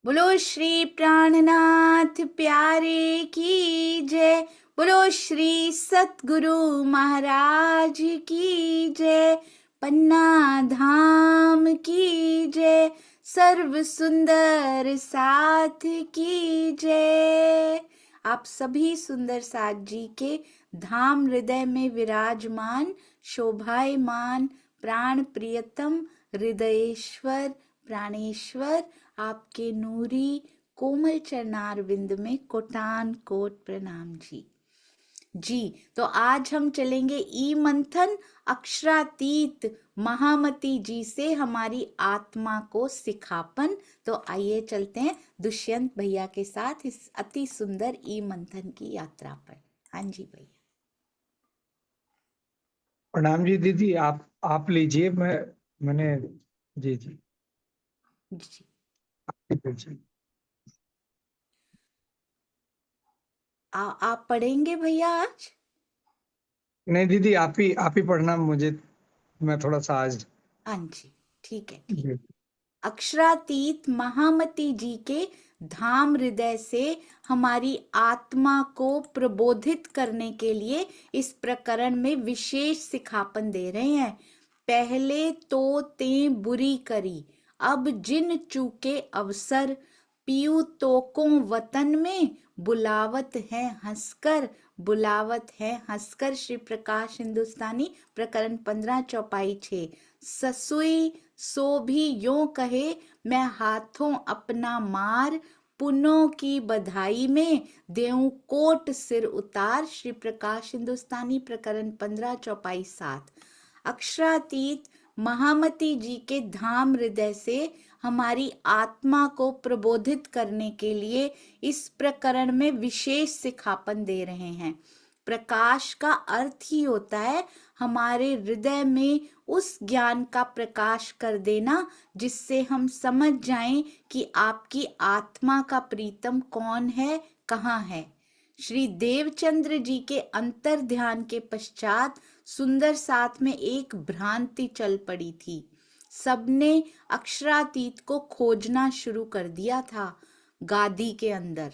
बोलो श्री प्राणनाथ प्यारे की जय। बोलो श्री सतगुरु महाराज की जय। पन्ना धाम की जय। सर्व सुंदर साथ की जय। आप सभी सुंदर साथ जी के धाम हृदय में विराजमान शोभायमान प्राण प्रियतम हृदयेश्वर प्राणेश्वर आपके नूरी कोमल चरणार विंद में कोटान कोट प्रणाम जी। जी तो आज हम चलेंगे ई मंथन अक्षरातीत महामती जी से हमारी आत्मा को सिखापन। तो आइए चलते हैं दुष्यंत भैया के साथ इस अति सुंदर ई मंथन की यात्रा पर। हाँ जी भैया। प्रणाम जी दीदी। आप लीजिए। मैंने जी जी जी जी। आप पढ़ेंगे भैया आज? नहीं दीदी, आप ही पढ़ना मुझे। मैं थोड़ा सा आज हाँ जी ठीक है ठीक। जी। अक्षरातीत महामती जी के धाम हृदय से हमारी आत्मा को प्रबोधित करने के लिए इस प्रकरण में विशेष सिखापन दे रहे हैं। पहले तो ते बुरी करी, अब जिन चूके अवसर, पीयू तोकों वतन में, बुलावत है हंसकर, बुलावत है हंसकर। श्री प्रकाश हिंदुस्तानी प्रकरण 15 चौपाई 6। ससुई सो भी यों कहे, मैं हाथों अपना मार, पुनों की बधाई में देऊं कोट सिर उतार। श्री प्रकाश हिंदुस्तानी प्रकरण 15 चौपाई 7। अक्षरातीत महामती जी के धाम हृदय से हमारी आत्मा को प्रबोधित करने के लिए इस प्रकरण में विशेष सिखापन दे रहे हैं। प्रकाश का अर्थ ही होता है हमारे हृदय में उस ज्ञान का प्रकाश कर देना जिससे हम समझ जाएं कि आपकी आत्मा का प्रीतम कौन है, कहाँ है। श्री देवचंद्र जी के अंतर ध्यान के पश्चात सुंदर साथ में एक भ्रांति चल पड़ी थी। सबने अक्षरातीत को खोजना शुरू कर दिया था। गादी के अंदर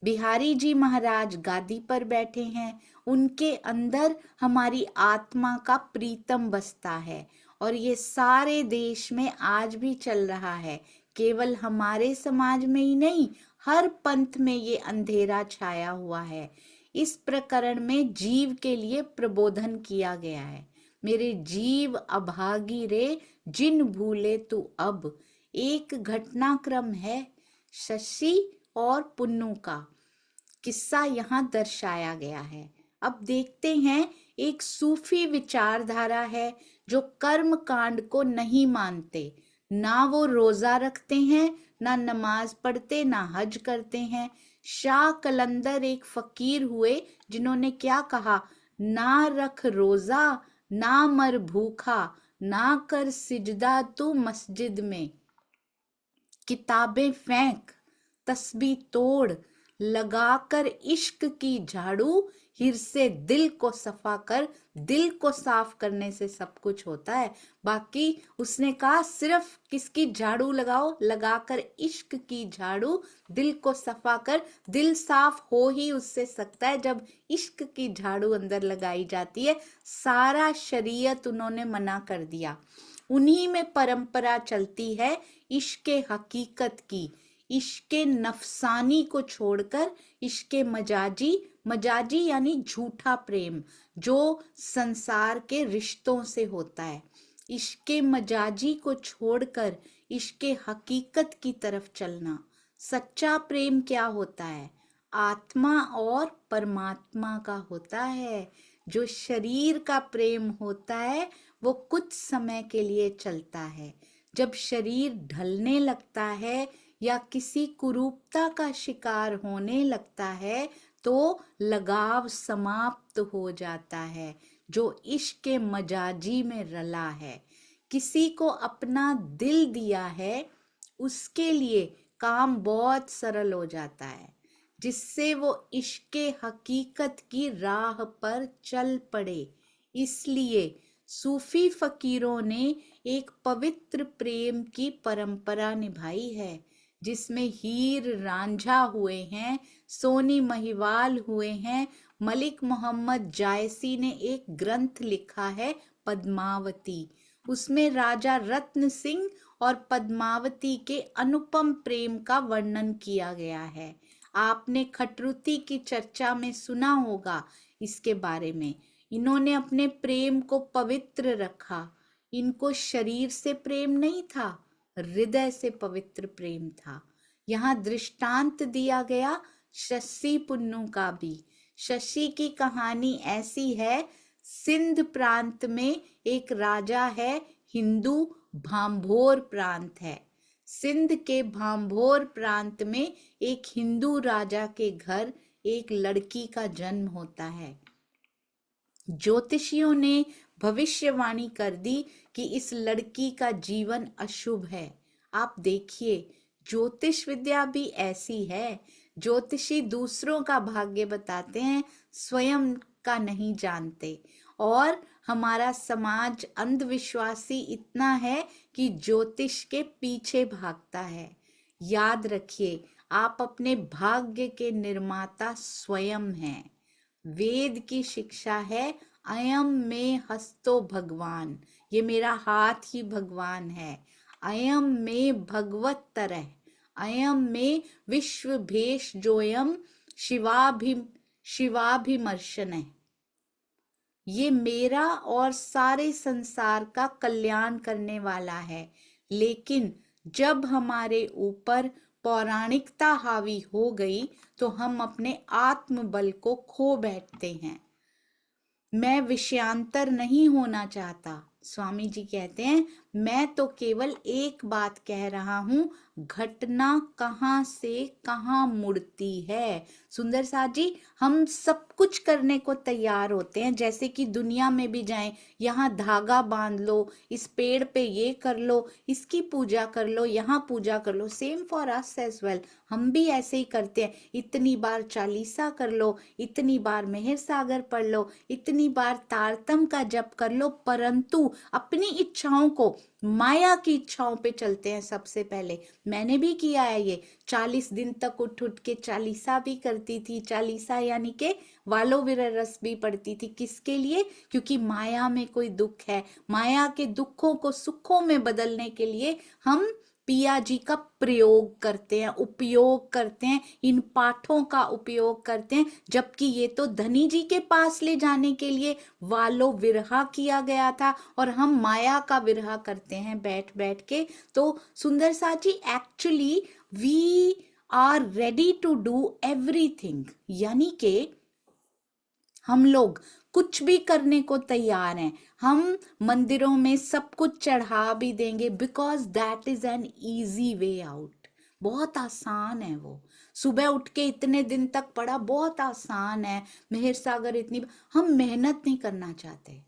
बिहारी जी महाराज गादी पर बैठे हैं, उनके अंदर हमारी आत्मा का प्रीतम बसता है और ये सारे देश में आज भी चल रहा है। केवल हमारे समाज में ही नहीं, हर पंथ में ये अंधेरा छाया हुआ है। इस प्रकरण में जीव के लिए प्रबोधन किया गया है। मेरे जीव अभागी रे, जिन भूले तू अब। एक घटनाक्रम है शशि और पुन्नू का किस्सा यहाँ दर्शाया गया है। अब देखते हैं, एक सूफी विचारधारा है जो कर्म कांड को नहीं मानते। ना वो रोजा रखते हैं, ना नमाज पढ़ते, ना हज करते हैं। शाह कलंदर एक फकीर हुए जिन्होंने क्या कहा, ना रख रोजा, ना मर भूखा, ना कर सिजदा तू मस्जिद में। किताबें फेंक, तस्बीह तोड़, लगाकर इश्क की झाड़ू, हिर से दिल को सफा कर। दिल को साफ करने से सब कुछ होता है। बाकी उसने कहा सिर्फ किसकी झाड़ू लगाओ, लगाकर इश्क की झाड़ू, दिल को सफा कर। दिल साफ हो ही उससे सकता है जब इश्क की झाड़ू अंदर लगाई जाती है। सारा शरीयत उन्होंने मना कर दिया। उन्हीं में परंपरा चलती है इश्के हकीकत की, इश्के नफसानी को छोड़कर इश्के मजाजी। मजाजी यानी झूठा प्रेम जो संसार के रिश्तों से होता है। इश्के मजाजी को छोड़कर इश्के हकीकत की तरफ चलना। सच्चा प्रेम क्या होता है? आत्मा और परमात्मा का होता है। जो शरीर का प्रेम होता है वो कुछ समय के लिए चलता है। जब शरीर ढलने लगता है या किसी कुरूपता का शिकार होने लगता है तो लगाव समाप्त हो जाता है जो इश्क मजाजी में रला है। किसी को अपना दिल दिया है, उसके लिए काम बहुत सरल हो जाता है जिससे वो इश्क हकीकत की राह पर चल पड़े। इसलिए सूफी फकीरों ने एक पवित्र प्रेम की परंपरा निभाई है जिसमें हीर रांझा हुए हैं, सोनी महिवाल हुए हैं। मलिक मोहम्मद जायसी ने एक ग्रंथ लिखा है पद्मावती, उसमें राजा रत्न सिंह और पद्मावती के अनुपम प्रेम का वर्णन किया गया है। आपने खटरुती की चर्चा में सुना होगा इसके बारे में। इन्होंने अपने प्रेम को पवित्र रखा। इनको शरीर से प्रेम नहीं था, हृदय से पवित्र प्रेम था। यहाँ दृष्टांत दिया गया शशि पुन्नू का भी। शशि की कहानी ऐसी है, सिंध प्रांत में एक राजा है, हिंदू भांभोर प्रांत है। सिंध के भांभोर प्रांत में एक हिंदू राजा के घर एक लड़की का जन्म होता है। ज्योतिषियों ने भविष्यवाणी कर दी कि इस लड़की का जीवन अशुभ है। आप देखिए, ज्योतिष विद्या भी ऐसी है, ज्योतिषी दूसरों का भाग्य बताते हैं, स्वयं का नहीं जानते। और हमारा समाज अंधविश्वासी इतना है कि ज्योतिष के पीछे भागता है। याद रखिए, आप अपने भाग्य के निर्माता स्वयं हैं। वेद की शिक्षा है, अयम में हस्तो भगवान, ये मेरा हाथ ही भगवान है। अयम में भगवत तरह, अयम में विश्व भेष जोयम शिवाभिमर्शन है। ये मेरा और सारे संसार का कल्याण करने वाला है। लेकिन जब हमारे ऊपर पौराणिकता हावी हो गई तो हम अपने आत्मबल को खो बैठते हैं। मैं विषयांतर नहीं होना चाहता। स्वामी जी कहते हैं, मैं तो केवल एक बात कह रहा हूं, घटना कहां से कहां मुड़ती है। सुंदर साथ जी, हम सब कुछ करने को तैयार होते हैं, जैसे कि दुनिया में भी जाएं, यहाँ धागा बांध लो, इस पेड़ पे ये कर लो, इसकी पूजा कर लो, यहाँ पूजा कर लो। Same for us as well, हम भी ऐसे ही करते हैं। इतनी बार चालीसा कर लो, इतनी बार मेहर सागर पढ़ लो, इतनी बार तारतम का जप कर लो, परंतु अपनी इच्छाओं को, माया की इच्छाओं पे चलते हैं सबसे पहले। मैंने भी किया है ये, 40 दिन तक उठ उठ के चालीसा भी करती थी। चालीसा यानी के वालो विरह रस भी पढ़ती थी। किसके लिए? क्योंकि माया में कोई दुख है। माया के दुखों को सुखों में बदलने के लिए हम पिया जी का प्रयोग करते हैं, उपयोग करते हैं, इन पाठों का उपयोग करते हैं। जबकि ये तो धनी जी के पास ले जाने के लिए वालो विरहा किया गया था, और हम माया का विरहा करते हैं बैठ बैठ के। तो सुंदर साथी, actually we are ready to do everything, यानी के हम लोग कुछ भी करने को तैयार हैं। हम मंदिरों में सब कुछ चढ़ा भी देंगे, because that is an easy way out. बहुत आसान है वो। सुबह उठ के इतने दिन तक पढ़ा, बहुत आसान है। मेहर सागर इतनी, हम मेहनत नहीं करना चाहते।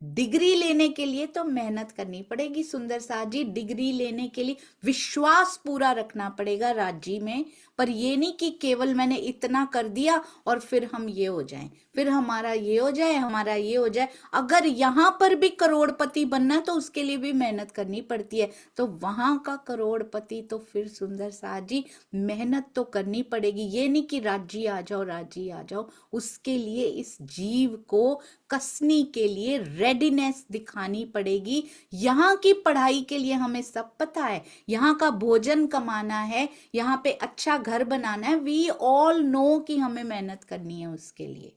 डिग्री लेने के लिए तो मेहनत करनी पड़ेगी सुंदर साथ जी। डिग्री लेने के लिए विश्वास पूरा रखना पड़ेगा राजी में। पर ये नहीं कि केवल मैंने इतना कर दिया और फिर हम ये हो जाएं, फिर हमारा ये हो जाए, हमारा ये हो जाए। अगर यहाँ पर भी करोड़पति बनना है तो उसके लिए भी मेहनत करनी पड़ती है। तो वहां का करोड़पति तो फिर सुंदर साथ जी मेहनत तो करनी पड़ेगी। ये नहीं कि राजी आ जाओ, राजी आ जाओ। उसके लिए इस जीव को कसने के लिए रेडीनेस दिखानी पड़ेगी। यहाँ की पढ़ाई के लिए हमें सब पता है, यहाँ का भोजन कमाना है, यहाँ पे अच्छा घर बनाना है। वी ऑल नो कि हमें मेहनत करनी है उसके लिए।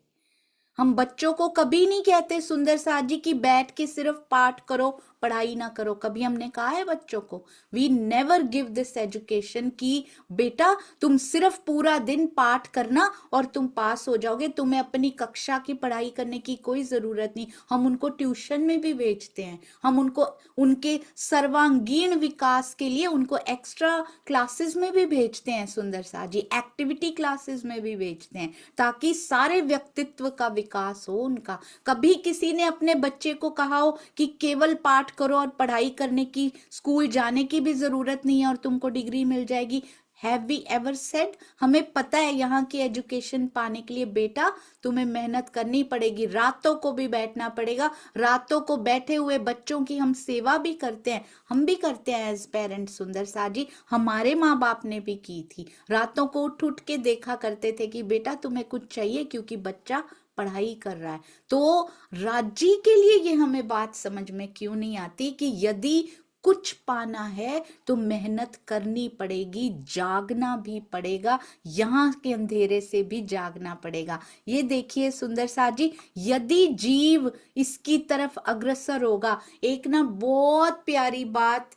हम बच्चों को कभी नहीं कहते सुंदर साथ जी कि बैठ के सिर्फ पाठ करो, पढ़ाई ना करो। कभी हमने कहा है बच्चों को? We never give this education कि बेटा तुम सिर्फ पूरा दिन पाठ करना और तुम पास हो जाओगे, तुम्हें अपनी कक्षा की पढ़ाई करने की कोई जरूरत नहीं। हम उनको ट्यूशन में भी भेजते हैं, हम उनको उनके सर्वांगीण विकास के लिए उनको एक्स्ट्रा क्लासेस में भी भेजते हैं सुंदर साथ जी, एक्टिविटी क्लासेस में भी भेजते हैं, ताकि सारे व्यक्तित्व का विकास हो उनका। कभी किसी ने अपने बच्चे को कहा हो कि केवल पाठ करो और पढ़ाई करने की, स्कूल जाने की भी जरूरत नहीं है और तुमको डिग्री मिल जाएगी? Have we ever said? हमें पता है यहाँ की एजुकेशन पाने के लिए बेटा तुम्हें मेहनत करनी पड़ेगी, रातों को भी बैठना पड़ेगा, रातों को बैठे हुए बच्चों की हम सेवा भी करते हैं, हम भी करते हैं एज पेरेंट्स सुंदर सा जी, हमारे माँ बाप ने भी की थी, रातों को उठ उठ के देखा करते थे कि बेटा तुम्हें कुछ चाहिए क्योंकि बच्चा पढ़ाई कर रहा है। तो राज्य के लिए ये हमें बात समझ में क्यों नहीं आती कि यदि कुछ पाना है तो मेहनत करनी पड़ेगी, जागना भी पड़ेगा, यहाँ के अंधेरे से भी जागना पड़ेगा। ये देखिए सुंदर सा जी, यदि जीव इसकी तरफ अग्रसर होगा, एक ना बहुत प्यारी बात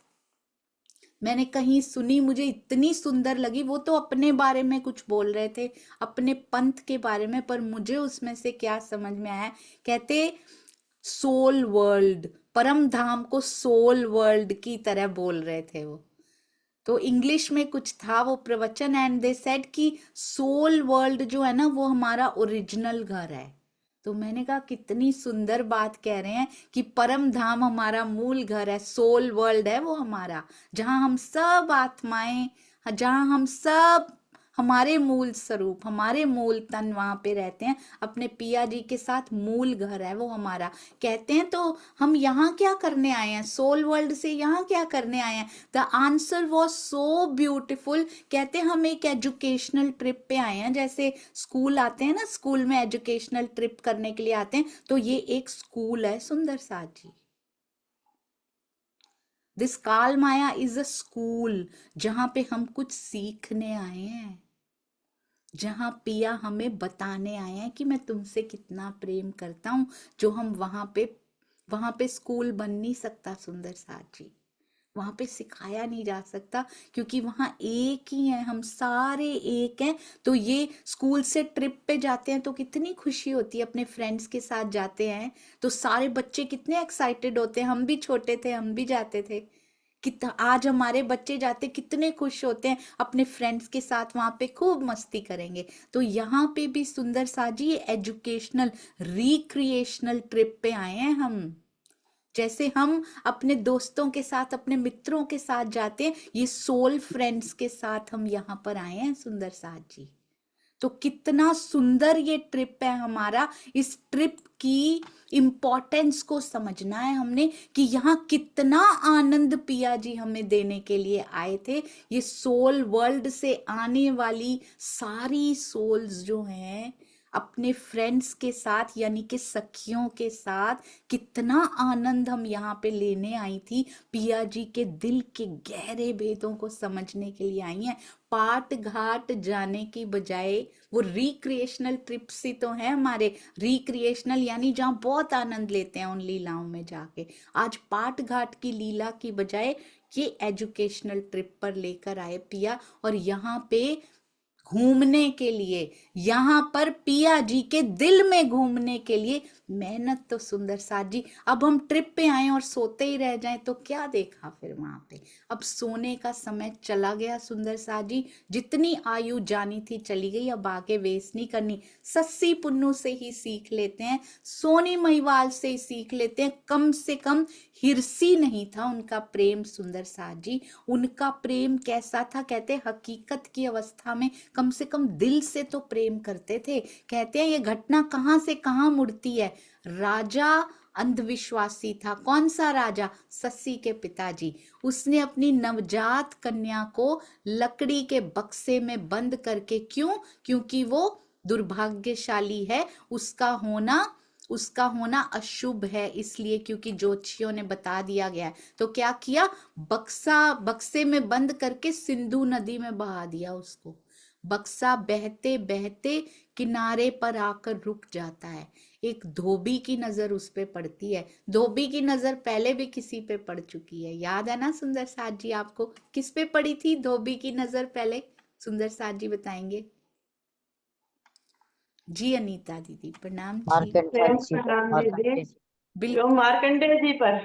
मैंने कहीं सुनी, मुझे इतनी सुंदर लगी, वो तो अपने बारे में कुछ बोल रहे थे, अपने पंथ के बारे में, पर मुझे उसमें से क्या समझ में आया, कहते सोल वर्ल्ड, परम धाम को सोल वर्ल्ड की तरह बोल रहे थे वो। तो इंग्लिश में कुछ था वो प्रवचन, एंड दे सेड कि सोल वर्ल्ड जो है ना वो हमारा ओरिजिनल घर है। तो मैंने कहा कितनी सुंदर बात कह रहे हैं कि परम धाम हमारा मूल घर है, सोल वर्ल्ड है वो हमारा, जहां हम सब आत्माएं, जहां हम सब हमारे मूल स्वरूप, हमारे मूल तन वहां पे रहते हैं, अपने पिया जी के साथ मूल घर है वो हमारा। कहते हैं तो हम यहाँ क्या करने आए हैं, सोल वर्ल्ड से यहाँ क्या करने आए हैं? The answer was so beautiful. कहते हैं हम एक एजुकेशनल ट्रिप पे आए हैं, जैसे स्कूल आते हैं ना, स्कूल में एजुकेशनल ट्रिप करने के लिए आते हैं, तो ये एक स्कूल है सुंदर सा जी। दिस काल माया इज अ स्कूल, जहां पे हम कुछ सीखने आए हैं, जहां पिया हमें बताने आए हैं कि मैं तुमसे कितना प्रेम करता हूं, जो हम वहां पे स्कूल बन नहीं सकता सुंदर साथ जी, वहां पे सिखाया नहीं जा सकता, क्योंकि वहां एक ही है, हम सारे एक हैं। तो ये स्कूल से ट्रिप पे जाते हैं तो कितनी खुशी होती है, अपने फ्रेंड्स के साथ जाते हैं तो सारे बच्चे कितने एक्साइटेड होते हैं, हम भी छोटे थे, हम भी जाते थे, कितना आज हमारे बच्चे जाते कितने खुश होते हैं, अपने फ्रेंड्स के साथ वहां पे खूब मस्ती करेंगे। तो यहाँ पे भी सुंदर सा जी एजुकेशनल रिक्रिएशनल ट्रिप पे आए हैं हम, जैसे हम अपने दोस्तों के साथ, अपने मित्रों के साथ जाते हैं, ये सोल फ्रेंड्स के साथ हम यहाँ पर आए हैं सुंदर साथ जी। तो कितना सुंदर ये ट्रिप है हमारा, इस ट्रिप की इम्पोर्टेंस को समझना है हमने कि यहाँ कितना आनंद पिया जी हमें देने के लिए आए थे। ये सोल वर्ल्ड से आने वाली सारी सोल्स जो हैं अपने फ्रेंड्स के साथ, यानी कि सखियों के साथ, कितना आनंद हम यहाँ पे लेने आई थी, पिया जी के दिल के गहरे भेदों को समझने के लिए आई हैं। पाट घाट जाने की बजाय, वो रिक्रिएशनल ट्रिप्स ही तो है हमारे, रिक्रिएशनल यानी जहाँ बहुत आनंद लेते हैं उन लीलाओं में जाके, आज पाट घाट की लीला की बजाय ये एजुकेशनल ट्रिप पर लेकर आए पिया, और यहाँ पे घूमने के लिए, यहाँ पर पिया जी के दिल में घूमने के लिए मेहनत। तो सुंदर साथ जी, अब हम ट्रिप पे आए और सोते ही रह जाएं तो क्या देखा फिर वहां पे, अब सोने का समय चला गया सुंदर साथ जी, जितनी आयु जानी थी चली गई, अब आगे वेस्ट नहीं करनी। सस्सी पुन्नू से ही सीख लेते हैं, सोनी महिवाल से ही सीख लेते हैं, कम से कम हिरसी नहीं था उनका प्रेम सुंदर साथ जी। उनका प्रेम कैसा था, कहते हकीकत की अवस्था में कम से कम दिल से तो प्रेम करते थे। कहते हैं ये घटना कहां से कहां मुड़ती है, राजा अंधविश्वासी था। कौन सा राजा? सस्सी के पिताजी। उसने अपनी नवजात कन्या को लकड़ी के बक्से में बंद करके, क्यों? क्योंकि वो दुर्भाग्यशाली है, उसका होना अशुभ है, इसलिए, क्योंकि ज्योतिषियों ने बता दिया गया है। तो क्या किया, बक्से में बंद करके सिंधु नदी में बहा दिया उसको। बक्सा बहते बहते किनारे पर आकर रुक जाता है, एक धोबी की नजर उस पे पड़ती है। धोबी की नजर पहले भी किसी पे पड़ चुकी है, याद है ना सुंदर साथ जी आपको? किस पे पड़ी थी धोबी की नजर पहले, सुंदर साथ जी बताएंगे जी। अनीता दीदी प्रणाम जी। प्रणाम दीदी। जो मार्कंडेय जी पर,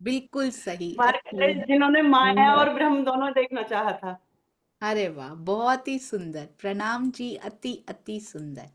बिल्कुल सही, मार्कंडेय जिन्होंने माया और ब्रह्म दोनों देखना चाहा था। अरे वाह, बहुत ही सुंदर, प्रणाम जी, अति अति सुंदर।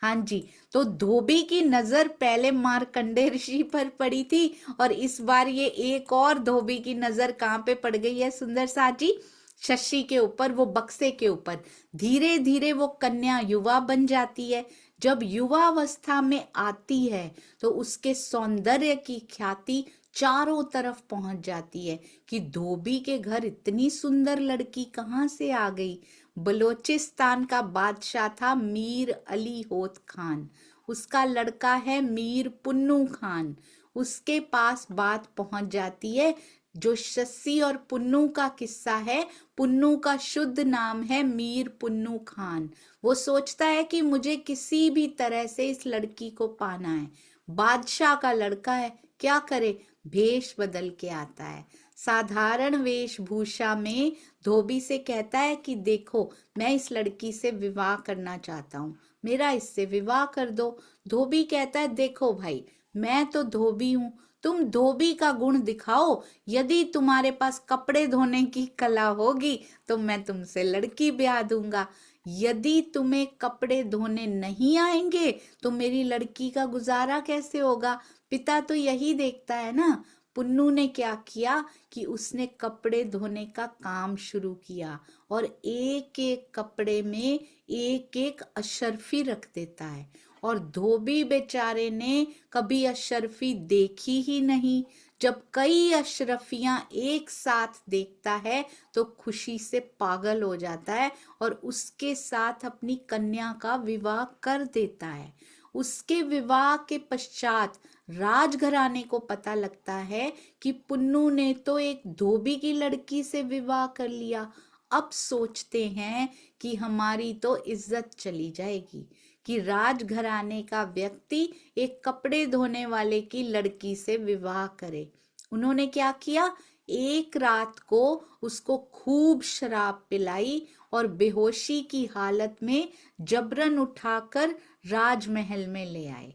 हाँ जी, तो धोबी की नजर पहले मार्कंडेय ऋषि पर पड़ी थी, और इस बार ये एक और धोबी की नजर कहाँ पे पड़ गई है सुंदर साथ जी? शशि के ऊपर, वो बक्से के ऊपर। धीरे धीरे वो कन्या युवा बन जाती है। जब युवावस्था में आती है तो उसके सौंदर्य की ख्याति चारों तरफ पहुंच जाती है कि धोबी के घर इतनी सुंदर लड़की कहाँ से आ गई। बलोचिस्तान का बादशाह था मीर अली होत खान, उसका लड़का है मीर पुन्नू खान। उसके पास बात पहुंच जाती है। जो शशि और पुन्नू का किस्सा है, पुन्नू का शुद्ध नाम है मीर पुन्नू खान। वो सोचता है कि मुझे किसी भी तरह से इस लड़की को पाना है। बादशाह का लड़का है, क्या करे, भेष बदल के आता है। साधारण वेशभूषा में धोबी से कहता है कि देखो, मैं इस लड़की से विवाह करना चाहता हूँ, मेरा इससे विवाह कर दो। धोबी कहता है देखो भाई, मैं तो धोबी हूँ, तुम धोबी का गुण दिखाओ। यदि तुम्हारे पास कपड़े धोने की कला होगी तो मैं तुमसे लड़की ब्याह दूंगा। यदि तुम्हें कपड़े धोने नहीं आएंगे तो मेरी लड़की का गुजारा कैसे होगा। पिता तो यही देखता है ना। पुन्नू ने क्या किया कि उसने कपड़े धोने का काम शुरू किया और एक एक कपड़े में एक एक अशर्फी रख देता है। और धोबी बेचारे ने कभी अशर्फी देखी ही नहीं। जब कई अशरफियां एक साथ देखता है तो खुशी से पागल हो जाता है और उसके साथ अपनी कन्या का विवाह कर देता है। उसके विवाह के पश्चात राजघराने को पता लगता है कि पुन्नू ने तो एक धोबी की लड़की से विवाह कर लिया। अब सोचते हैं कि हमारी तो इज्जत चली जाएगी कि राजघराने का व्यक्ति एक कपड़े धोने वाले की लड़की से विवाह करे। उन्होंने क्या किया, एक रात को उसको खूब शराब पिलाई और बेहोशी की हालत में जबरन उठाकर राजमहल में ले आए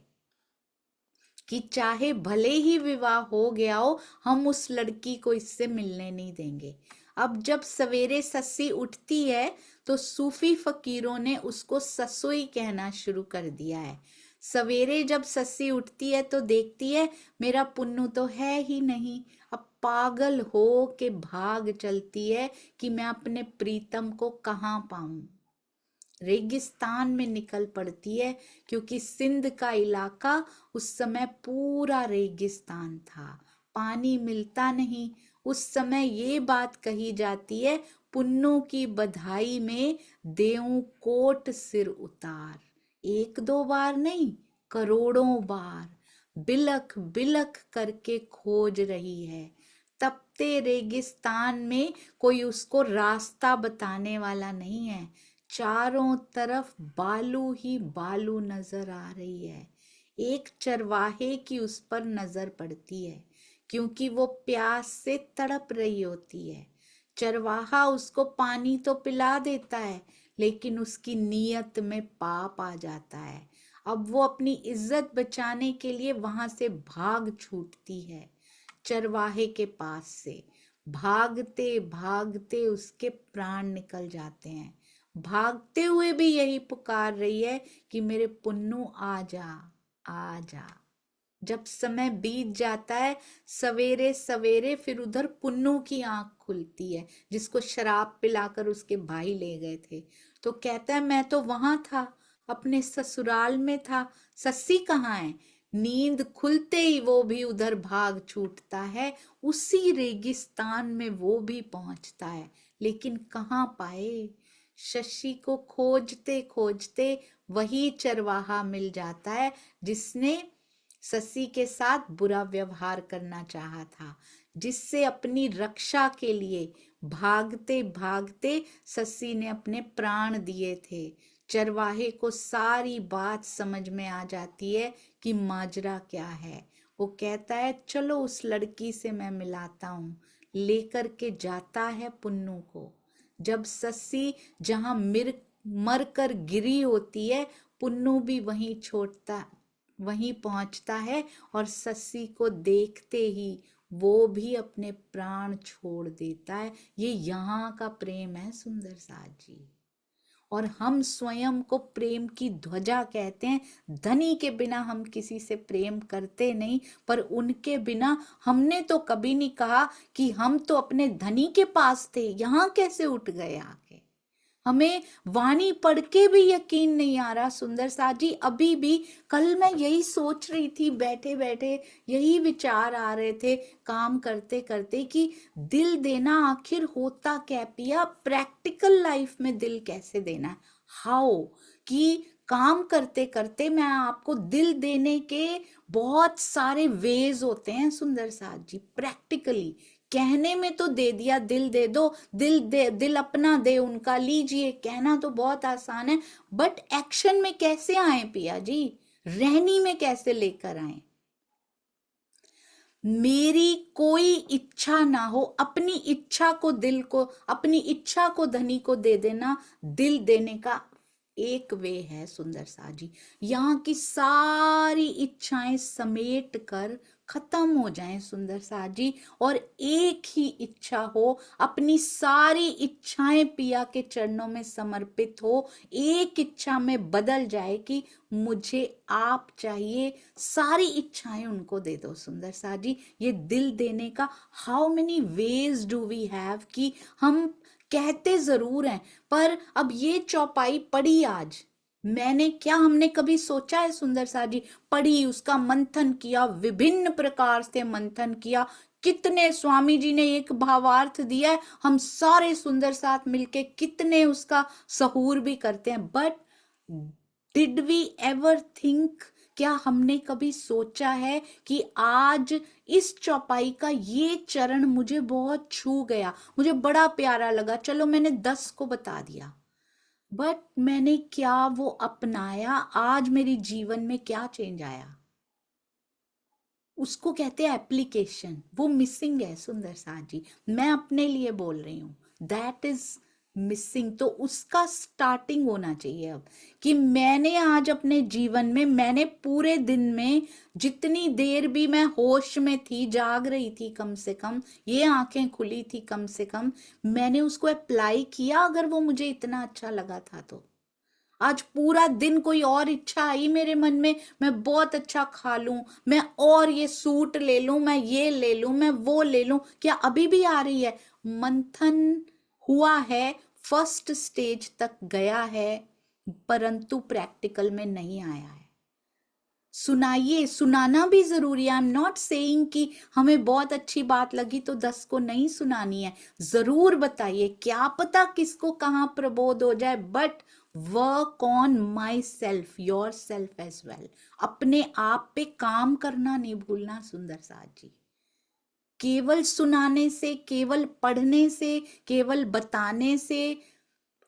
कि चाहे भले ही विवाह हो गया हो, हम उस लड़की को इससे मिलने नहीं देंगे। अब जब सवेरे सस्सी उठती है तो सूफी फकीरों ने उसको ससुई कहना शुरू कर दिया है। सवेरे जब सस्सी उठती है तो देखती है मेरा पुन्नू तो है ही नहीं। अब पागल हो के भाग चलती है कि मैं अपने प्रीतम को कहाँ पाऊं। रेगिस्तान में निकल पड़ती है क्योंकि सिंध का इलाका उस समय पूरा रेगिस्तान था, पानी मिलता नहीं। उस समय ये बात कही जाती है, पुन्नू की बधाई में देऊं कोट सिर उतार। एक दो बार नहीं, करोड़ों बार बिलख बिलख करके खोज रही है। तपते रेगिस्तान में कोई उसको रास्ता बताने वाला नहीं है। चारों तरफ बालू ही बालू नजर आ रही है। एक चरवाहे की उस पर नजर पड़ती है क्योंकि वो प्यास से तड़प रही होती है। चरवाहा उसको पानी तो पिला देता है लेकिन उसकी नीयत में पाप आ जाता है। अब वो अपनी इज्जत बचाने के लिए वहां से भाग छूटती है। चरवाहे के पास से भागते भागते उसके प्राण निकल जाते हैं। भागते हुए भी यही पुकार रही है कि मेरे पुन्नू आ जा, आ जा। जब समय बीत जाता है, सवेरे सवेरे फिर उधर पुन्नू की आंख खुलती है जिसको शराब पिलाकर उसके भाई ले गए थे। तो कहता है मैं तो वहां था, अपने ससुराल में था, सस्सी कहाँ है। नींद खुलते ही वो भी उधर भाग छूटता है। उसी रेगिस्तान में वो भी पहुंचता है लेकिन कहाँ पाए। शशि को खोजते खोजते वही चरवाहा मिल जाता है जिसने ससी के साथ बुरा व्यवहार करना चाहा था, जिससे अपनी रक्षा के लिए भागते भागते ससी ने अपने प्राण दिए थे। चरवाहे को सारी बात समझ में आ जाती है कि माजरा क्या है। वो कहता है चलो उस लड़की से मैं मिलाता हूँ। लेकर के जाता है पुन्नू को। जब ससी जहां मर कर गिरी होती है, पुन्नू भी वहीं पहुंचता है और ससी को देखते ही वो भी अपने प्राण छोड़ देता है। ये यहाँ का प्रेम है सुंदर साथ जी। और हम स्वयं को प्रेम की ध्वजा कहते हैं। धनी के बिना हम किसी से प्रेम करते नहीं, पर उनके बिना हमने तो कभी नहीं कहा कि हम तो अपने धनी के पास थे, यहाँ कैसे उठ गए आके। हमें वाणी पढ़ के भी यकीन नहीं आ रहा सुंदर साथ जी। अभी भी कल मैं यही सोच रही थी, बैठे बैठे यही विचार आ रहे थे काम करते करते, कि दिल देना आखिर होता क्या पिया, प्रैक्टिकल लाइफ में दिल कैसे देना है, हाउ, कि काम करते करते मैं आपको दिल देने के बहुत सारे वेज होते हैं सुंदर साथ जी। प्रैक्टिकली कहने में तो दे दिया, दिल दे दो, दिल दे, दिल अपना दे उनका लीजिए, कहना तो बहुत आसान है, बट एक्शन में कैसे आए पिया जी, रहनी में कैसे लेकर आए। मेरी कोई इच्छा ना हो, अपनी इच्छा को दिल को, अपनी इच्छा को धनी को दे देना दिल देने का एक वे है सुंदर सा जी। यहाँ की सारी इच्छाएं समेट कर खत्म हो जाएं सुंदर सा जी, और एक ही इच्छा हो, अपनी सारी इच्छाएं पिया के चरणों में समर्पित हो, एक इच्छा में बदल जाए कि मुझे आप चाहिए, सारी इच्छाएं उनको दे दो सुंदर सा जी। ये दिल देने का how many ways do we have, कि हम कहते जरूर हैं, पर अब ये चौपाई पढ़ी आज मैंने, क्या हमने कभी सोचा है सुंदर सा जी, पढ़ी, उसका मंथन किया, विभिन्न प्रकार से मंथन किया, कितने स्वामी जी ने एक भावार्थ दिया है, हम सारे सुंदर साथ मिलके कितने उसका सहूर भी करते हैं, but did we ever think, क्या हमने कभी सोचा है कि आज इस चौपाई का ये चरण मुझे बहुत छू गया, मुझे बड़ा प्यारा लगा, चलो मैंने 10 को बता दिया, बट मैंने क्या वो अपनाया, आज मेरे जीवन में क्या चेंज आया, उसको कहते हैं एप्लीकेशन। वो मिसिंग है सुंदर साथ जी, मैं अपने लिए बोल रही हूं, दैट इज मिसिंग। तो उसका स्टार्टिंग होना चाहिए अब, कि मैंने आज अपने जीवन में, मैंने पूरे दिन में जितनी देर भी मैं होश में थी, जाग रही थी, कम से कम ये आंखें खुली थी, कम से कम मैंने उसको अप्लाई किया, अगर वो मुझे इतना अच्छा लगा था तो। आज पूरा दिन कोई और इच्छा आई मेरे मन में, मैं बहुत अच्छा खा लूं, मैं और ये सूट ले लूं, मैं ये ले लूं, मैं वो ले लूं, क्या अभी भी आ रही है? मंथन हुआ है, फर्स्ट स्टेज तक गया है, परंतु प्रैक्टिकल में नहीं आया है। सुनाइए, सुनाना भी जरूरी है। आई एम नॉट सेइंग कि हमें बहुत अच्छी बात लगी तो 10 को नहीं सुनानी है, जरूर बताइए, क्या पता किसको कहाँ प्रबोध हो जाए, but work on myself, yourself as well. अपने आप पे काम करना नहीं भूलना सुंदर साथ जी। केवल सुनाने से, केवल पढ़ने से, केवल बताने से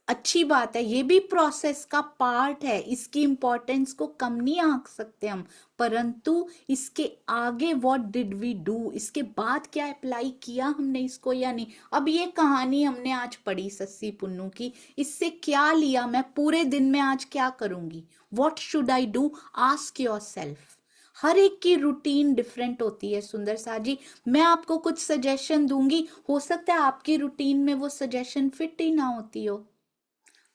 अच्छी बात है, ये भी प्रोसेस का पार्ट है, इसकी इंपॉर्टेंस को कम नहीं आंक सकते हम, परंतु इसके आगे व्हाट डिड वी डू, इसके बाद क्या अप्लाई किया हमने इसको या नहीं। अब ये कहानी हमने आज पढ़ी सस्सी पुन्नू की, इससे क्या लिया, मैं पूरे दिन में आज क्या करूंगी, what should I do, ask yourself. हर एक की रूटीन डिफरेंट होती है सुंदर सा जी। मैं आपको कुछ सजेशन दूंगी, हो सकता है आपकी रूटीन में वो सजेशन फिट ही ना होती हो,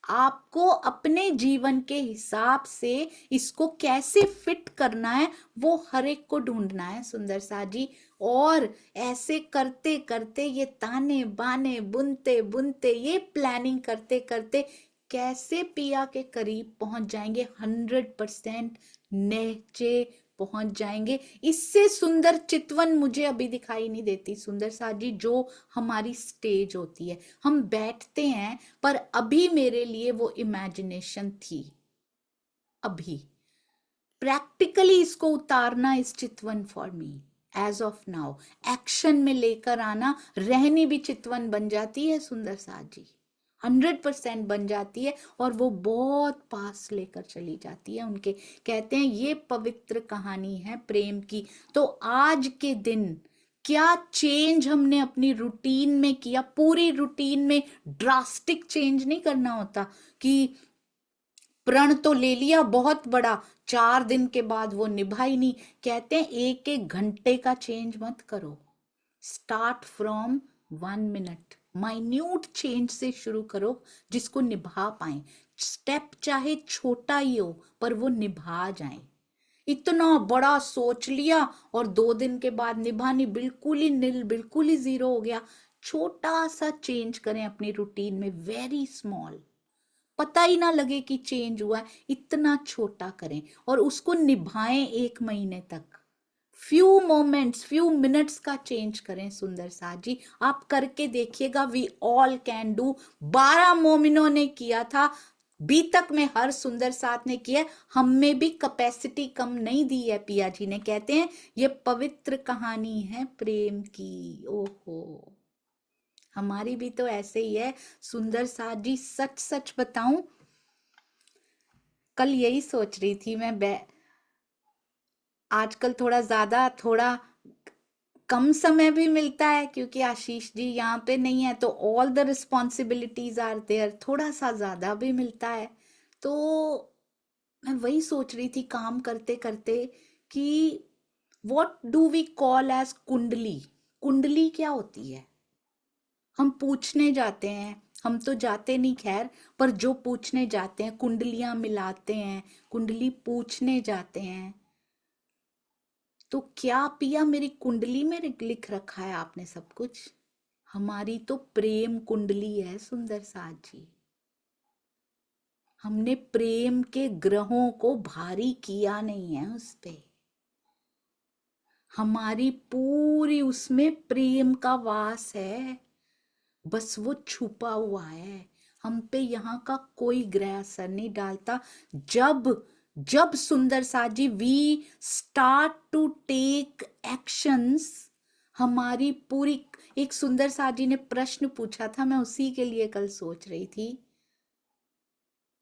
आपको अपने जीवन के हिसाब से इसको कैसे फिट करना है वो हर एक को ढूंढना है सुंदर सा जी। और ऐसे करते करते, ये ताने बाने बुनते बुनते, ये प्लानिंग करते करते कैसे पिया के करीब पहुंच जाएंगे, 100% नीचे पहुंच जाएंगे। इससे सुंदर चितवन मुझे अभी दिखाई नहीं देती सुंदर सा जी, जो हमारी स्टेज होती है, हम बैठते हैं, पर अभी मेरे लिए वो इमेजिनेशन थी, अभी प्रैक्टिकली इसको उतारना इस चितवन for me as of now, action में लेकर आना, रहनी भी चितवन बन जाती है सुंदर सा जी, 100% बन जाती है, और वो बहुत पास लेकर चली जाती है उनके। कहते हैं ये पवित्र कहानी है प्रेम की। तो आज के दिन क्या चेंज हमने अपनी रूटीन में किया, पूरी रूटीन में ड्रास्टिक चेंज नहीं करना होता कि प्रण तो ले लिया बहुत बड़ा, 4 दिन के बाद वो निभा ही नहीं। कहते हैं 1-1 घंटे का चेंज मत करो, start from 1 minute, minute change से शुरू करो जिसको निभा पाए। स्टेप चाहे छोटा ही हो पर वो निभा जाए। इतना बड़ा सोच लिया और 2 दिन के बाद निभा नहीं, बिल्कुल ही नील, बिल्कुल ही जीरो हो गया। छोटा सा चेंज करें अपनी रूटीन में, वेरी स्मॉल, पता ही ना लगे कि चेंज हुआ है, इतना छोटा करें और उसको निभाएं 1 महीने तक। फ्यू मोमेंट्स, फ्यू मिनट्स का चेंज करें। सुंदर साथ जी आप करके देखिएगा, वी ऑल कैन डू। 12 मोमिनों ने किया था, बी तक में हर सुंदर साथ ने किया। हम में भी कैपेसिटी कम नहीं दी है। पिया जी ने कहते हैं ये पवित्र कहानी है प्रेम की। ओहो, हमारी भी तो ऐसे ही है। सुंदर साथ जी सच सच बताऊं, कल यही सोच रही थी मैं, आजकल थोड़ा कम समय भी मिलता है क्योंकि आशीष जी यहाँ पे नहीं है, तो all the responsibilities are there, थोड़ा सा ज्यादा भी मिलता है। तो मैं वही सोच रही थी काम करते करते कि what do we call as कुंडली। कुंडली क्या होती है? हम पूछने जाते हैं, हम तो जाते नहीं खैर, पर जो पूछने जाते हैं, कुंडलियां मिलाते हैं, कुंडली पूछने जाते हैं, तो क्या पिया मेरी कुंडली में लिख रखा है आपने सब कुछ? हमारी तो प्रेम कुंडली है सुंदर साथ जी। हमने प्रेम के ग्रहों को भारी किया नहीं है उस पे। हमारी पूरी उसमें प्रेम का वास है, बस वो छुपा हुआ है। हम पे यहाँ का कोई ग्रह असर नहीं डालता। जब सुंदर साथ जी we start to take actions, हमारी पूरी, एक सुंदर साथ जी ने प्रश्न पूछा था, मैं उसी के लिए कल सोच रही थी।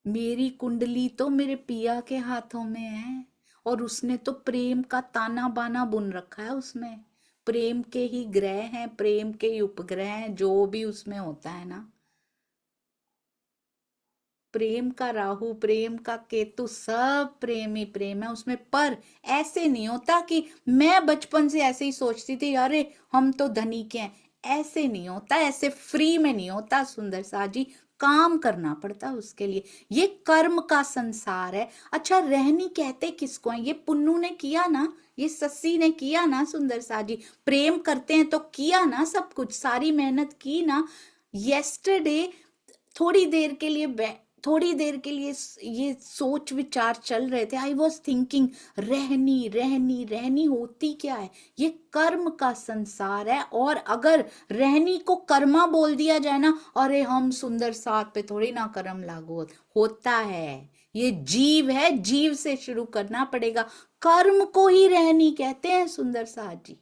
मेरी कुंडली तो मेरे पिया के हाथों में है और उसने तो प्रेम का ताना बाना बुन रखा है उसमें। प्रेम के ही ग्रह हैं, प्रेम के ही उपग्रह हैं, जो भी उसमें होता है ना, प्रेम का राहु, प्रेम का केतु, सब प्रेम ही प्रेम है उसमें। पर ऐसे नहीं होता कि मैं बचपन से ऐसे ही सोचती थी अरे हम तो धनिक हैं, ऐसे नहीं होता, ऐसे फ्री में नहीं होता सुंदर साथ जी, काम करना पड़ता है उसके लिए। ये कर्म का संसार है। अच्छा, रहनी कहते किसको है? ये पुन्नू ने किया ना, ये सस्सी ने किया ना सुंदर साथ जी, प्रेम करते हैं तो किया ना, सब कुछ सारी मेहनत की ना। येस्टरडे थोड़ी देर के लिए ये सोच विचार चल रहे थे, आई वॉज थिंकिंग रहनी रहनी रहनी होती क्या है? ये कर्म का संसार है। और अगर रहनी को कर्मा बोल दिया जाए ना, अरे हम सुंदर साथ पे थोड़ी ना कर्म लागू होता है, ये जीव है, जीव से शुरू करना पड़ेगा। कर्म को ही रहनी कहते हैं सुंदर साथ जी।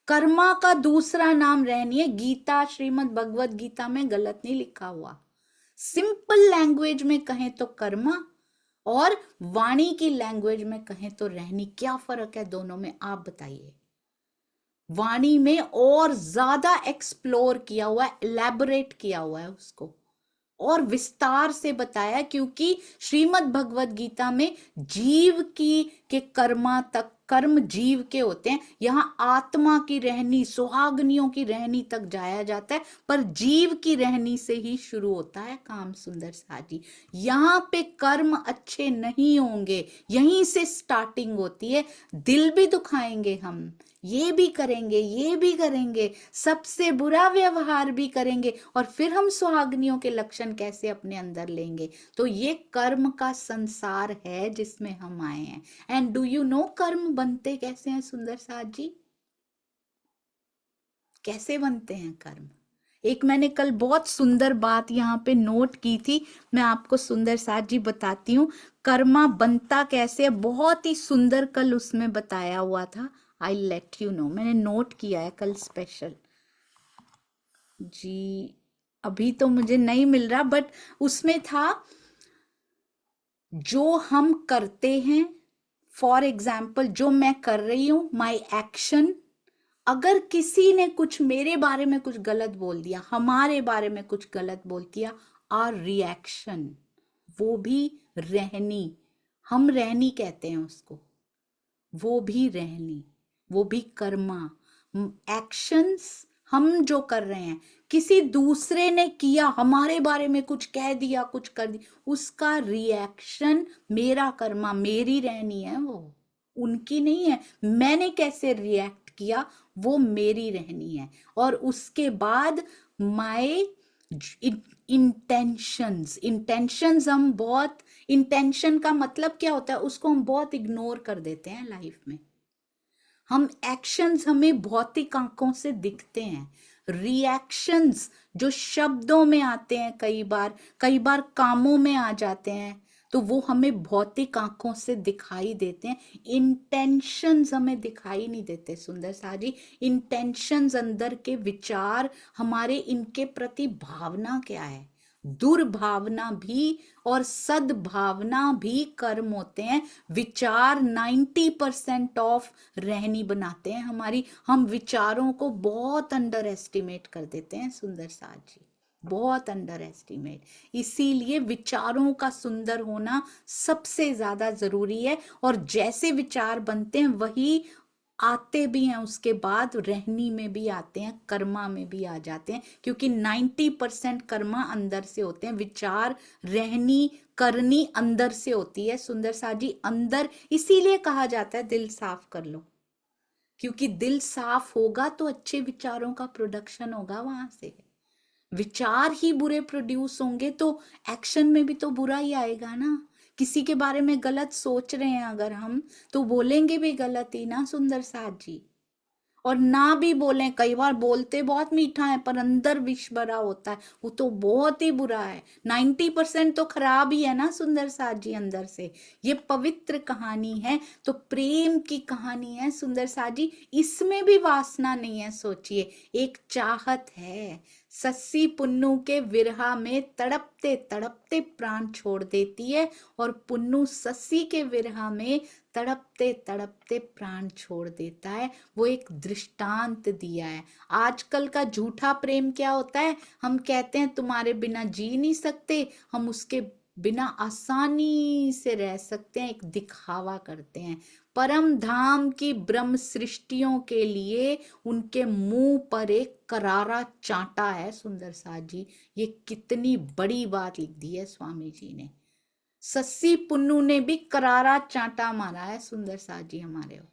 कर्मा का दूसरा नाम रहनी है। गीता, श्रीमद् भगवत गीता में गलत नहीं लिखा हुआ। सिंपल लैंग्वेज में कहें तो कर्मा, और वाणी की लैंग्वेज में कहें तो रहनी। क्या फर्क है दोनों में, आप बताइए। वाणी में और ज्यादा एक्सप्लोर किया हुआ है, एलैबोरेट किया हुआ है उसको, और विस्तार से बताया, क्योंकि श्रीमद् भगवत गीता में जीव की के कर्मा तक, कर्म जीव के होते हैं, यहाँ आत्मा की रहनी, सुहागनियों की रहनी तक जाया जाता है, पर जीव की रहनी से ही शुरू होता है काम सुंदर साथ जी। यहाँ पे कर्म अच्छे नहीं होंगे, यहीं से स्टार्टिंग होती है। दिल भी दुखाएंगे हम, ये भी करेंगे, ये भी करेंगे, सबसे बुरा व्यवहार भी करेंगे, और फिर हम सुहागनियों के लक्षण कैसे अपने अंदर लेंगे? तो ये कर्म का संसार है जिसमें हम आए हैं। एंड डू यू नो कर्म बनते कैसे हैं सुंदर साथ जी? कैसे बनते हैं कर्म? एक मैंने कल बहुत सुंदर बात यहाँ पे नोट की थी, मैं आपको सुंदर साथ जी बताती हूँ। कर्मा बनता कैसे, बहुत ही सुंदर कल उसमें बताया हुआ था। आई लेट यू नो, मैंने नोट किया है कल स्पेशल जी, अभी तो मुझे नहीं मिल रहा, बट उसमें था जो हम करते हैं, फॉर एग्जाम्पल जो मैं कर रही हूं, माई एक्शन, अगर किसी ने कुछ मेरे बारे में कुछ गलत बोल दिया, हमारे बारे में कुछ गलत बोल दिया, आर रिएक्शन, वो भी रहनी, हम रहनी कहते हैं उसको, वो भी रहनी, वो भी कर्मा। एक्शंस हम जो कर रहे हैं, किसी दूसरे ने किया, हमारे बारे में कुछ कह दिया, कुछ कर दिया, उसका रिएक्शन मेरा कर्मा, मेरी रहनी है, वो उनकी नहीं है। मैंने कैसे रिएक्ट किया वो मेरी रहनी है। और उसके बाद माय इंटेंशंस हम बहुत, इंटेंशन का मतलब क्या होता है उसको हम बहुत इग्नोर कर देते हैं लाइफ में। हम एक्शंस हमें भौतिक आंखों से दिखते हैं, रिएक्शंस जो शब्दों में आते हैं, कई बार कामों में आ जाते हैं, तो वो हमें भौतिक आंखों से दिखाई देते हैं। इंटेंशंस हमें दिखाई नहीं देते सुंदर सा जी। इंटेंशंस, अंदर के विचार हमारे, इनके प्रति भावना क्या है। दुर्भावना भी और सद्भावना भी कर्म होते हैं। विचार 90% ऑफ रहनी बनाते हैं हमारी। हम विचारों को बहुत अंडर एस्टिमेट कर देते हैं सुंदर साज जी, बहुत अंडर एस्टिमेट। इसीलिए विचारों का सुंदर होना सबसे ज्यादा जरूरी है। और जैसे विचार बनते हैं वही आते भी हैं, उसके बाद रहनी में भी आते हैं, कर्मा में भी आ जाते हैं, क्योंकि 90% कर्मा अंदर से होते हैं। विचार, रहनी, करनी अंदर से होती है सुंदर सा जी, अंदर। इसीलिए कहा जाता है दिल साफ कर लो, क्योंकि दिल साफ होगा तो अच्छे विचारों का प्रोडक्शन होगा वहां से। विचार ही बुरे प्रोड्यूस होंगे तो एक्शन में भी तो बुरा ही आएगा ना। किसी के बारे में गलत सोच रहे हैं अगर हम, तो बोलेंगे भी गलत ही ना सुंदर साथ जी। और ना भी बोलें, कई बार बोलते बहुत मीठा है पर अंदर विष भरा होता है, वो तो बहुत ही बुरा है। 90% तो खराब ही है ना सुंदर साथ जी अंदर से। ये पवित्र कहानी है, तो प्रेम की कहानी है सुंदर साथ जी। इसमें भी वासना नहीं है, सोचिए, एक चाहत है। सस्सी पुन्नू के विरहा में तड़पते तड़पते प्राण छोड़ देती है, और पुन्नू सस्सी के विरहा में तड़पते तड़पते प्राण छोड़ देता है। वो एक दृष्टांत दिया है। आजकल का झूठा प्रेम क्या होता है, हम कहते हैं तुम्हारे बिना जी नहीं सकते, हम उसके बिना आसानी से रह सकते हैं, एक दिखावा करते हैं। परम धाम की ब्रह्म सृष्टियों के लिए उनके मुंह पर एक करारा चांटा है सुंदर साथ जी। ये कितनी बड़ी बात लिख दी है स्वामी जी ने। सस्सी पुन्नू ने भी करारा चांटा मारा है सुंदर साथ जी हमारे ऊपर।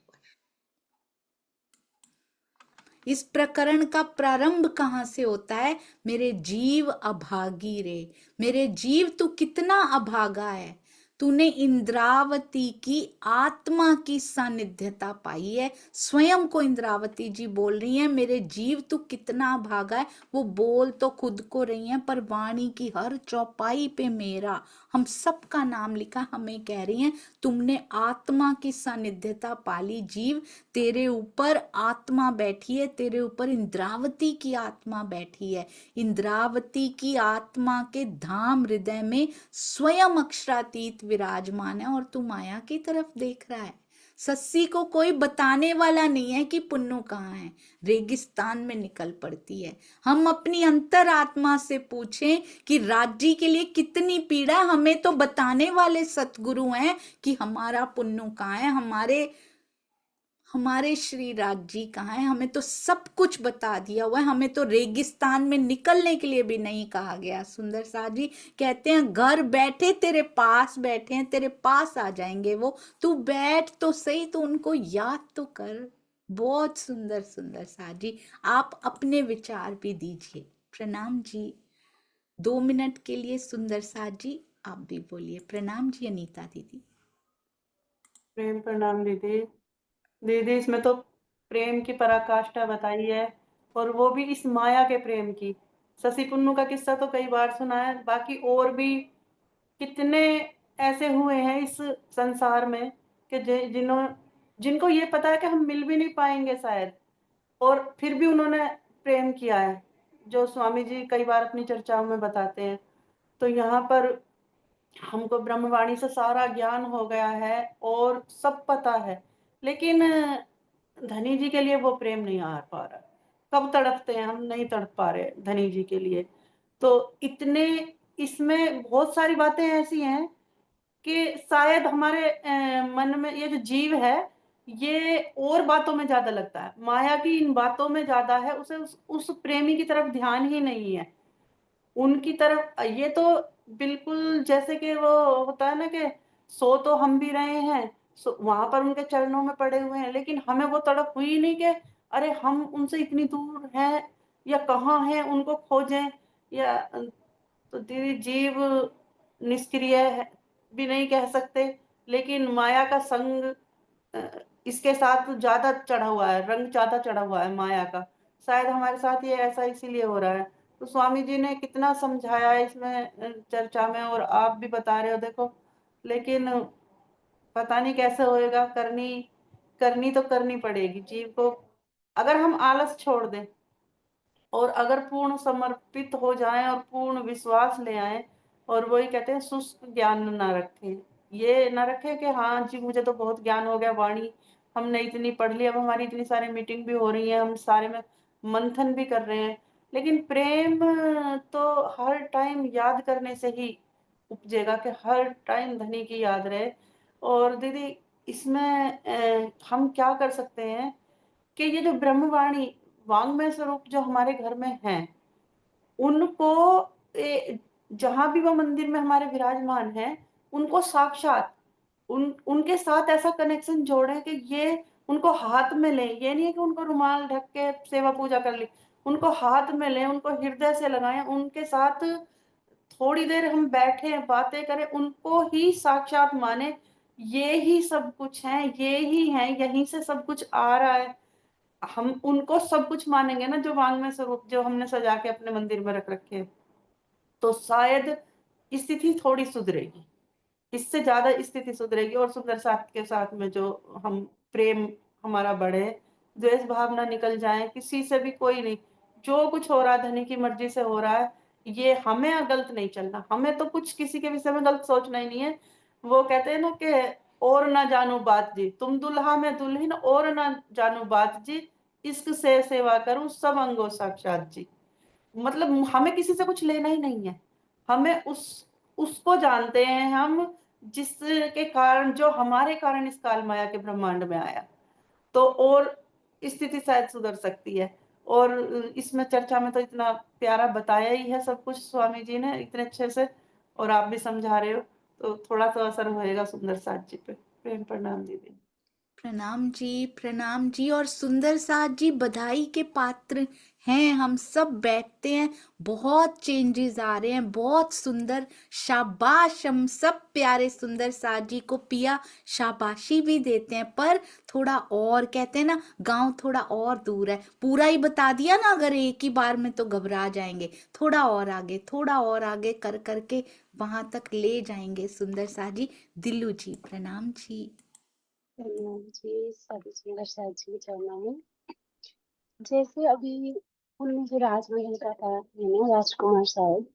इस प्रकरण का प्रारंभ कहां से होता है, मेरे जीव अभागी रे, मेरे जीव तू कितना अभागा है, तूने इंद्रावती की आत्मा की सानिध्यता पाई है। स्वयं को इंद्रावती जी बोल रही हैं, मेरे जीव तू कितना भागा है। वो बोल तो खुद को रही हैं, पर वाणी की हर चौपाई पे मेरा, हम सबका नाम लिखा, हमें कह रही हैं तुमने आत्मा की सानिध्यता पाली जीव। तेरे ऊपर आत्मा बैठी है, तेरे ऊपर इंद्रावती की आत्मा बैठी है। इंद्रावती की आत्मा के धाम हृदय में स्वयं अक्षरातीत विराजमान है, और तू माया की तरफ देख रहा है। सस्सी को कोई बताने वाला नहीं है कि पुन्नू कहाँ है, रेगिस्तान में निकल पड़ती है। हम अपनी अंतर आत्मा से पूछें कि राज्य के लिए कितनी पीड़ा, हमें तो बताने वाले सतगुरु हैं कि हमारा पुन्नू कहाँ है, हमारे श्री राज जी कहाँ है। हमें तो सब कुछ बता दिया हुआ है, हमें तो रेगिस्तान में निकलने के लिए भी नहीं कहा गया। सुंदर साथ जी कहते हैं घर बैठे तेरे पास बैठे हैं, तेरे पास आ जाएंगे वो, तू बैठ तो सही, तो उनको याद तो कर। बहुत सुंदर सुंदर साथ जी, आप अपने विचार भी दीजिए। प्रणाम जी, 2 मिनट के लिए सुंदर साथ जी आप भी बोलिए। प्रणाम जी अनीता दीदी। प्रेम प्रणाम दीदी। दीदी इसमें तो प्रेम की पराकाष्ठा बताई है, और वो भी इस माया के प्रेम की। शशि पुन्नू का किस्सा तो कई बार सुना है, बाकी और भी कितने ऐसे हुए हैं इस संसार में कि जिनको ये पता है कि हम मिल भी नहीं पाएंगे शायद, और फिर भी उन्होंने प्रेम किया है, जो स्वामी जी कई बार अपनी चर्चाओं में बताते हैं। तो यहाँ पर हमको ब्रह्मवाणी से सारा ज्ञान हो गया है और सब पता है, लेकिन धनी जी के लिए वो प्रेम नहीं आ पा रहा। कब तड़पते हैं हम, नहीं तड़प पा रहे धनी जी के लिए। तो इतने इसमें बहुत सारी बातें ऐसी हैं कि शायद हमारे मन में ये जो जीव है, ये और बातों में ज़्यादा लगता है, माया की इन बातों में ज़्यादा है, उसे उस प्रेमी की तरफ ध्यान ही नहीं है। उनकी तरफ ये तो बिल्कुल जैसे कि वो होता है ना कि सो तो हम भी रहे हैं, वहां पर उनके चरणों में पड़े हुए हैं, लेकिन हमें वो तड़प हुई नहीं कि अरे हम उनसे इतनी दूर हैं या कहाँ हैं, उनको खोजें। या तो दीदी जीव निष्क्रिय भी नहीं कह सकते, लेकिन माया का संग इसके साथ ज्यादा चढ़ा हुआ है, रंग ज्यादा चढ़ा हुआ है माया का। शायद हमारे साथ ये ऐसा इसीलिए हो रहा है। तो स्वामी जी ने कितना समझाया है इसमें चर्चा में, और आप भी बता रहे हो देखो, लेकिन पता नहीं कैसे होएगा। करनी करनी तो करनी पड़ेगी जीव को, अगर हम आलस छोड़ दें और अगर पूर्ण समर्पित हो जाएं और पूर्ण विश्वास ले आए, और वही कहते हैं शुष्क ज्ञान ना रखें। ये ना रखें कि हाँ जी मुझे तो बहुत ज्ञान हो गया, वाणी हमने इतनी पढ़ ली, अब हमारी इतनी सारी मीटिंग भी हो रही है, हम सारे में मंथन भी कर रहे हैं, लेकिन प्रेम तो हर टाइम याद करने से ही उपजेगा, कि हर टाइम धनी की याद रहे। और दीदी इसमें हम क्या कर सकते हैं कि ये जो ब्रह्मवाणी वांग्मय स्वरूप जो हमारे घर में है, उनको जहां भी वो मंदिर में हमारे विराजमान है, उनको साक्षात उनके साथ ऐसा कनेक्शन जोड़े कि ये उनको हाथ में ले। ये नहीं है कि उनको रुमाल ढक के सेवा पूजा कर ली, उनको हाथ में ले, उनको हृदय से लगाएं, उनके साथ थोड़ी देर हम बैठे बातें करें, उनको ही साक्षात माने। ये ही सब कुछ है, ये ही है, यहीं से सब कुछ आ रहा है। हम उनको सब कुछ मानेंगे ना, जो वांग्मय स्वरूप जो हमने सजा के अपने मंदिर में रख रखे हैं, तो शायद स्थिति थोड़ी सुधरेगी, इससे ज्यादा स्थिति सुधरेगी। और सुंदर साथ के साथ में जो हम प्रेम हमारा बढ़े, द्वेष भावना निकल जाए, किसी से भी कोई नहीं, जो कुछ हो रहा है धनी की मर्जी से हो रहा है, ये हमें गलत नहीं चलना, हमें तो कुछ किसी के विषय में गलत सोचना ही नहीं है। वो कहते हैं ना कि और ना जानू बात जी, तुम दुल्हा में दुल्हन, और ना जानू बात जी, इश्क से सेवा करूं सब अंगो साक्षात जी। मतलब हमें किसी से कुछ लेना ही नहीं है, हमें उसको जानते हैं हम, जिसके कारण, जो हमारे कारण इस काल माया के ब्रह्मांड में आया, तो और स्थिति शायद सुधर सकती है। और इसमें चर्चा में तो इतना प्यारा बताया ही है सब कुछ स्वामी जी ने इतने अच्छे से, और आप भी समझा रहे हो, तो थोड़ा सा असर होएगा सुंदर साथ जी पे। प्रेम प्रणाम दीदी। प्रणाम जी। और सुंदर साथ जी बधाई के पात्र हैं, हम सब बैठते हैं, बहुत चेंजेस आ रहे हैं, बहुत सुंदर। शाबाश, हम सब प्यारे सुंदर साथ जी को पिया शाबाशी भी देते हैं, पर थोड़ा और कहते हैं ना, गांव थोड़ा और दूर है। पूरा ही बता दिया ना अगर एक ही बार में तो घबरा जाएंगे, थोड़ा और आगे, थोड़ा और आगे कर करके वहां तक ले जाएंगे सुंदर साथ जी। दिल्लू जी प्रणाम जी। प्रणाम जी सभी सुंदर साथ जी के चरणों में। जैसे अभी उनमें जो राजमहल का था है ना, राजकुमार साहब,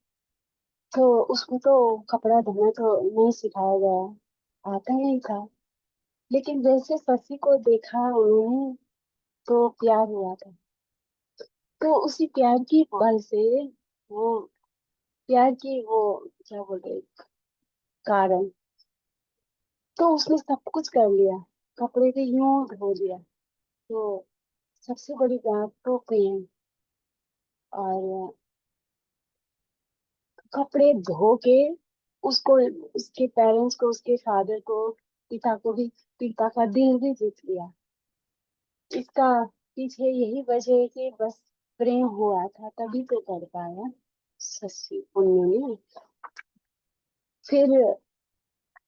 तो उसको तो कपड़ा धोना तो नहीं सिखाया गया, आता नहीं था, लेकिन जैसे शशि को देखा उन्होंने तो प्यार हुआ था। तो उसी प्यार की बल से, वो प्यार की वो क्या बोलते हैं, कारण, तो उसने सब कुछ कर लिया, कपड़े को यूं धो दिया। तो सबसे बड़ी बात तो प्रेम, और कपड़े धो के उसको, उसके पेरेंट्स को, उसके फादर को, पिता को भी, पिता का दिल भी जीत लिया। इसका पीछे यही वजह है कि बस प्रेम हुआ था, तभी तो कर पाया शशि पुण्य ने। फिर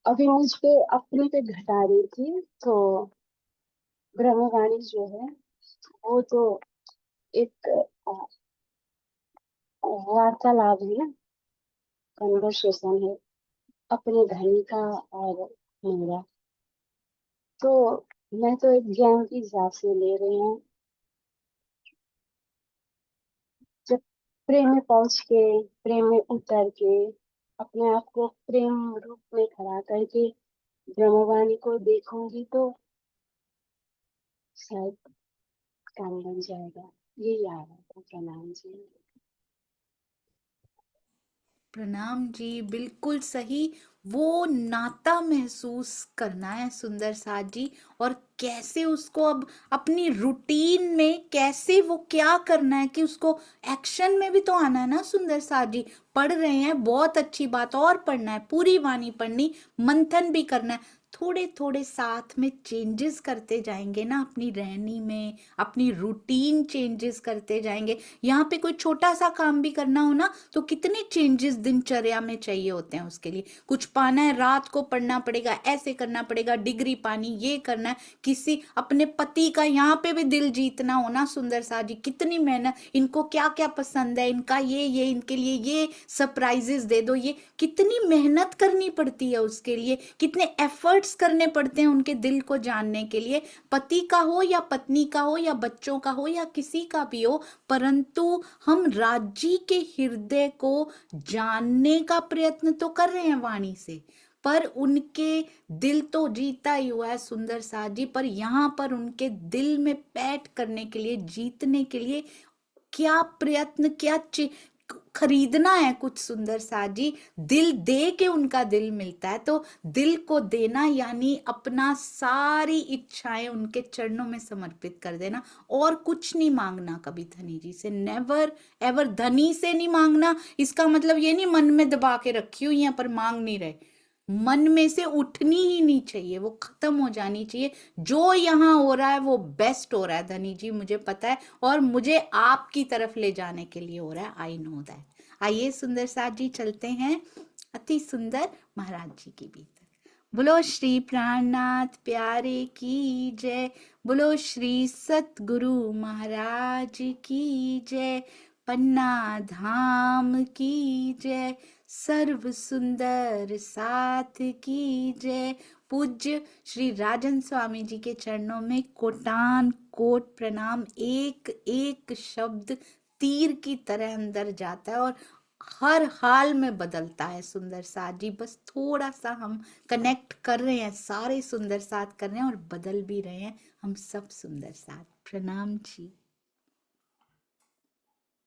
अभी मुझ पे अपने पे घटा रही थी, तो ब्रह्मवाणी जो है वो तो एक वार्तालाप है ना, कन्वर्सेशन है अपने धनी का और मेरा। तो मैं तो एक ज्ञान की हिसाब से ले रही हूँ। जब प्रेम में पहुंच के, प्रेम में उतर के, अपने आप को प्रेम रूप में खड़ा करके ब्रह्मवाणी को देखूंगी, तो शायद काम बन जाएगा। ये याद है। प्रणाम जी। प्रणाम जी, बिल्कुल सही। वो नाता महसूस करना है सुंदर साथ जी, और कैसे उसको अब अपनी रूटीन में कैसे वो क्या करना है कि उसको एक्शन में भी तो आना है ना सुंदर साथ जी। पढ़ रहे हैं, बहुत अच्छी बात, और पढ़ना है, पूरी वाणी पढ़नी, मंथन भी करना है। थोड़े थोड़े साथ में चेंजेस करते जाएंगे ना, अपनी रहनी में अपनी रूटीन चेंजेस करते जाएंगे। यहाँ पे कोई छोटा सा काम भी करना हो ना, तो कितने चेंजेस दिनचर्या में चाहिए होते हैं उसके लिए। कुछ पाना है, रात को पढ़ना पड़ेगा, ऐसे करना पड़ेगा, डिग्री पानी, ये करना है, किसी अपने पति का यहाँ पे भी दिल जीतना हो ना सुंदर सा जी, कितनी मेहनत, इनको क्या क्या पसंद है, इनका ये इनके लिए ये सरप्राइजेस दे दो, ये कितनी मेहनत करनी पड़ती है उसके लिए, कितने एफर्ट्स करने पड़ते हैं उनके दिल को जानने के लिए। पति का हो या पत्नी का हो या बच्चों का हो या किसी का भी हो, परंतु हम राज्य के हृदय को जानने का प्रयत्न तो कर रहे हैं वाणी से, पर उनके दिल तो जीता ही हुआ है सुंदर साथ जी। पर यहाँ पर उनके दिल में पैठ करने के लिए, जीतने के लिए क्या प्रयत्न, क्या खरीदना है कुछ सुंदर साथ जी। दिल दे के उनका दिल मिलता है, तो दिल को देना यानी अपना सारी इच्छाएं उनके चरणों में समर्पित कर देना, और कुछ नहीं मांगना कभी धनी जी से, नेवर एवर। धनी से नहीं मांगना, इसका मतलब ये नहीं मन में दबा के रखी हुई है पर मांग नहीं रहे, मन में से उठनी ही नहीं चाहिए, वो खत्म हो जानी चाहिए। जो यहाँ हो रहा है वो बेस्ट हो रहा है धनी जी, मुझे पता है, और मुझे आपकी तरफ ले जाने के लिए हो रहा है, आई नो दैट। आइए सुंदर साथ जी चलते हैं अति सुंदर महाराज जी के भीतर। बोलो श्री प्राणनाथ प्यारे की जय, बोलो श्री सतगुरु महाराज की जय, पन्ना धाम की जय, सर्व सुंदर साथ की जय। पूज्य श्री राजन स्वामी जी के चरणों में कोटान कोट प्रणाम। एक एक शब्द तीर की तरह अंदर जाता है और हर हाल में बदलता है सुंदर साथ जी। बस थोड़ा सा हम कनेक्ट कर रहे हैं, सारे सुंदर साथ कर रहे हैं और बदल भी रहे हैं हम सब सुंदर साथ। प्रणाम जी।